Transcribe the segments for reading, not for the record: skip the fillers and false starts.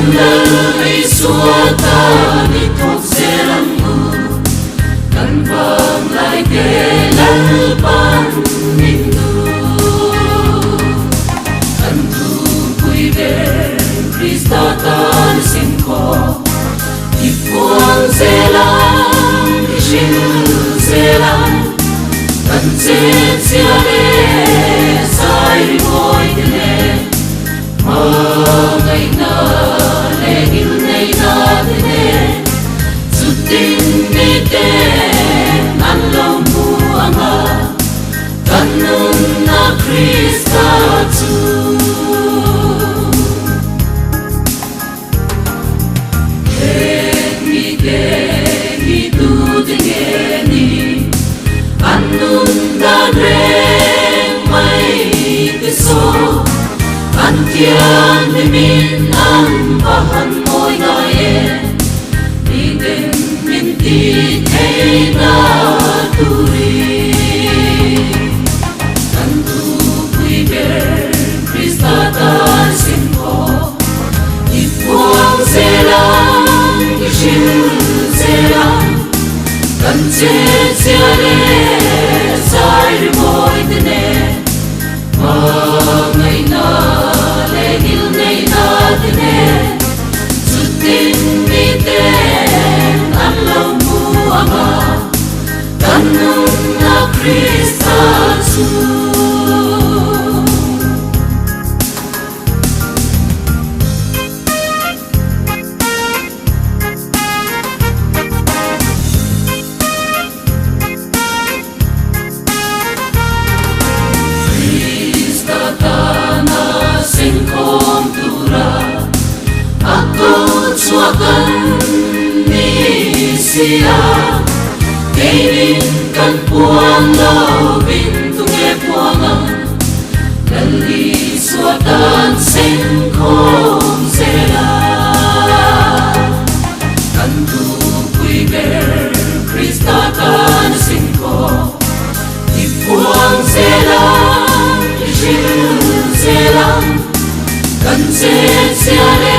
Kanlay suota ni thok serangu Kanvang lai kelal pan mindu Kantu kui ver Krista tan sinko Ipuang selang Ishin selang Kanset siale Sai boy dine Ngay na legil ngay na dine Suting mite Nanlaw mo anga Kanong na Krista tu Kengi dudingeni Anong na reng may kiso Antian min ang bahan mo'y ngayon Bigyan mintin ay naturi Kantu kuy ber Krista tansin ko Ipuang selang Isil selang Kanset siale Say mo'y dine Ngay na legil ngay natine Suting miten Anlaw mo ama Kanong na Krista su Suakan ni siya Kainin kan puang lau Bintunge puangan Lali suatan sengkong sela Kantu kui ber Krista kan singko Ipuang selang Isil selang Kanset siale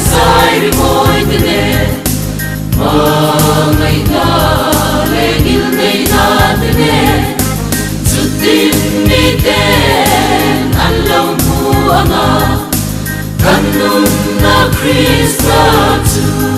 Say mo'y dine Ngay na legil ngay na dine Suting miten Anlaw mo ama Kanong na Krista tu